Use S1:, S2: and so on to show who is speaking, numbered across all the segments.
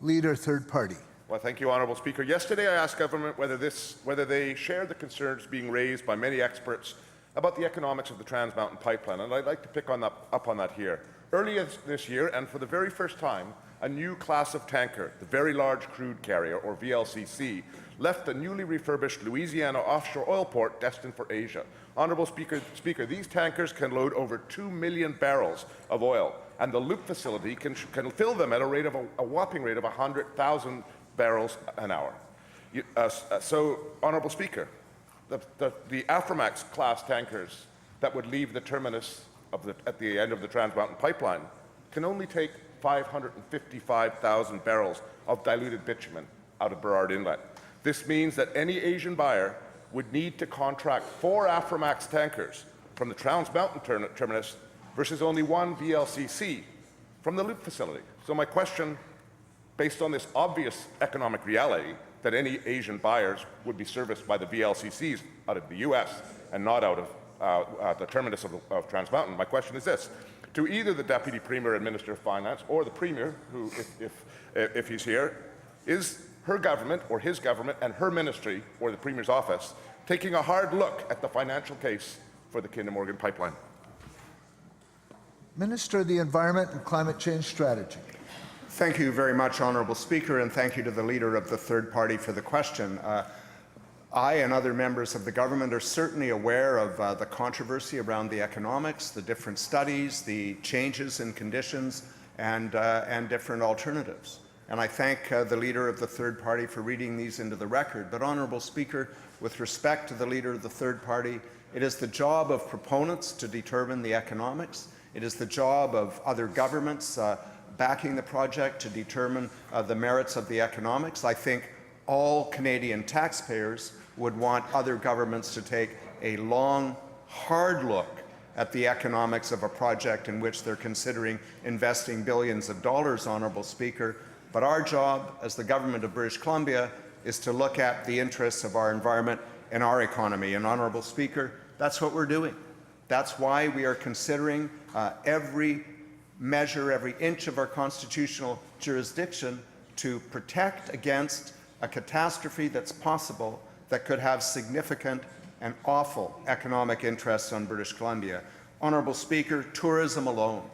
S1: Leader, third party.
S2: Well, thank you, Honourable Speaker. Yesterday I asked government whether they shared the concerns being raised by many experts about the economics of the Trans Mountain Pipeline, and I'd like to pick up on that here. Earlier this year, and for the very first time, a new class of tanker, the Very Large Crude Carrier, or VLCC, left the newly refurbished Louisiana offshore oil port destined for Asia. Honourable Speaker, these tankers can load over 2 million barrels of oil, and the loop facility can fill them at a whopping rate of 100,000 barrels an hour. So, Honourable Speaker, the Aframax class tankers that would leave the terminus at the end of the Trans Mountain Pipeline can only take 555,000 barrels of diluted bitumen out of Burrard Inlet. This means that any Asian buyer would need to contract 4 Aframax tankers from the Trans Mountain terminus versus only 1 VLCC from the loop facility. So my question, based on this obvious economic reality that any Asian buyers would be serviced by the VLCCs out of the US and not out of the terminus of Trans Mountain, my question is this. To either the Deputy Premier and Minister of Finance or the Premier, who, if he's here, is her government or his government and her ministry or the Premier's office taking a hard look at the financial case for the Kinder Morgan pipeline?
S1: Minister of the Environment and Climate Change Strategy.
S3: Thank you very much, Honourable Speaker, and thank you to the Leader of the Third Party for the question. I and other members of the government are certainly aware of the controversy around the economics, the different studies, the changes in conditions, and different alternatives. And I thank the Leader of the Third Party for reading these into the record. But, Honourable Speaker, with respect to the Leader of the Third Party, it is the job of proponents to determine the economics. It is the job of other governments backing the project to determine the merits of the economics. I think all Canadian taxpayers would want other governments to take a long, hard look at the economics of a project in which they're considering investing billions of dollars, Honourable Speaker. But our job as the Government of British Columbia is to look at the interests of our environment and our economy. And, Honourable Speaker, that's what we're doing. That's why we are considering every measure, every inch of our constitutional jurisdiction to protect against a catastrophe that's possible that could have significant and awful economic interests on British Columbia. Honourable Speaker, tourism alone,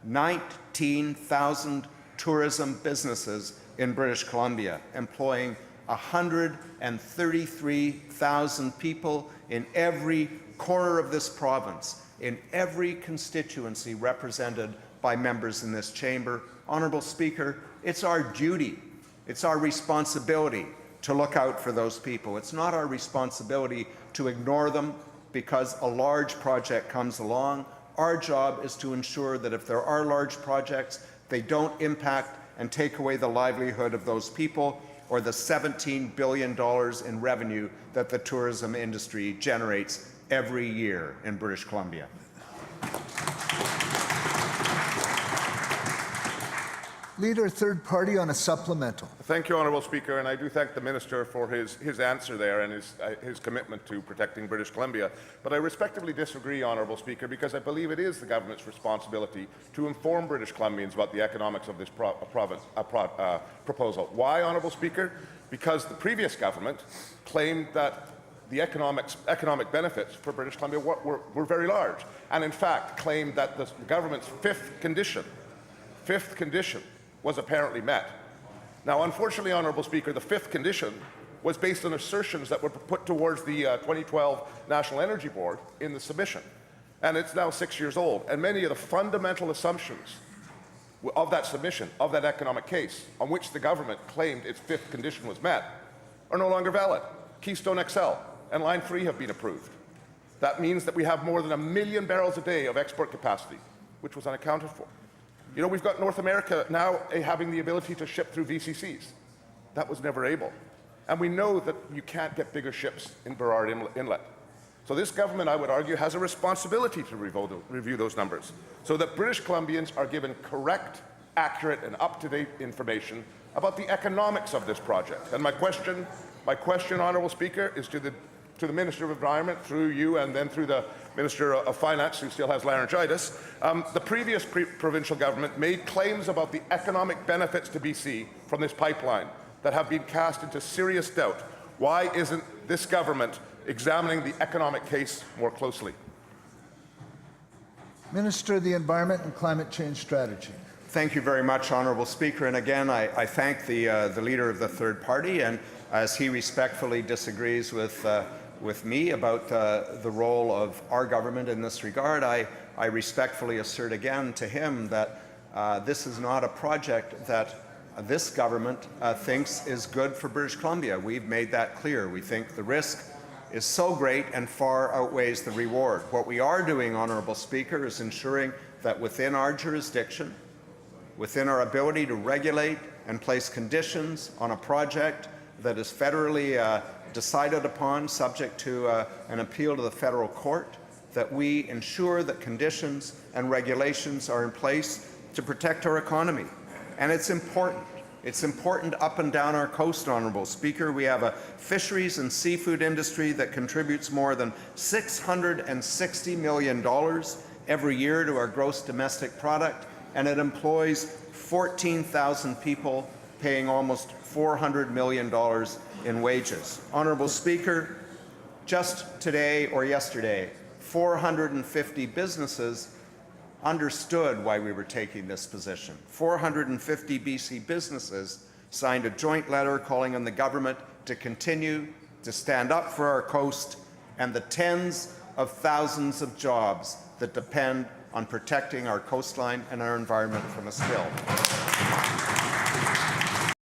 S3: 19,000 tourism businesses in British Columbia, employing 133,000 people in every corner of this province, in every constituency represented by members in this chamber. Honourable Speaker, it's our duty, it's our responsibility to look out for those people. It's not our responsibility to ignore them because a large project comes along. Our job is to ensure that if there are large projects, they don't impact and take away the livelihood of those people or the $17 billion in revenue that the tourism industry generates every year in British Columbia.
S1: Leader, third party on a supplemental.
S2: Thank you, Honourable Speaker, and I do thank the Minister for his answer there and his commitment to protecting British Columbia. But I respectfully disagree, Honourable Speaker, because I believe it is the government's responsibility to inform British Columbians about the economics of this proposal. Why, Honourable Speaker? Because the previous government claimed that the economic benefits for British Columbia were very large, and in fact claimed that the government's fifth condition was apparently met. Now, unfortunately, Honourable Speaker, the fifth condition was based on assertions that were put towards the 2012 National Energy Board in the submission. And it's now 6 years old. And many of the fundamental assumptions of that submission, of that economic case, on which the government claimed its fifth condition was met, are no longer valid. Keystone XL and Line 3 have been approved. That means that we have more than 1 million barrels a day of export capacity, which was unaccounted for. You know, we've got North America now having the ability to ship through VCCs. That was never able. And we know that you can't get bigger ships in Burrard Inlet. So this government, I would argue, has a responsibility to review those numbers so that British Columbians are given correct, accurate, and up-to-date information about the economics of this project. And my question, Honourable Speaker, is to the to the Minister of Environment, through you, and then through the Minister of Finance, who still has laryngitis. The previous provincial government made claims about the economic benefits to BC from this pipeline that have been cast into serious doubt. Why isn't this government examining the economic case more closely?
S1: Minister of the Environment and Climate Change Strategy.
S3: Thank you very much, Honourable Speaker. And again, I thank the Leader of the Third Party, and as he respectfully disagrees with me about the role of our government in this regard, I respectfully assert again to him that this is not a project that this government thinks is good for British Columbia. We've made that clear. We think the risk is so great and far outweighs the reward. What we are doing, Honourable Speaker, is ensuring that within our jurisdiction, within our ability to regulate and place conditions on a project that is federally decided upon subject to an appeal to the federal court, that we ensure that conditions and regulations are in place to protect our economy. And it's important. It's important up and down our coast, Honourable Speaker. We have a fisheries and seafood industry that contributes more than $660 million every year to our gross domestic product, and it employs 14,000 people, paying almost $400 million in wages. Honourable Speaker, just today or yesterday, 450 businesses understood why we were taking this position. 450 BC businesses signed a joint letter calling on the government to continue to stand up for our coast and the tens of thousands of jobs that depend on protecting our coastline and our environment from a spill.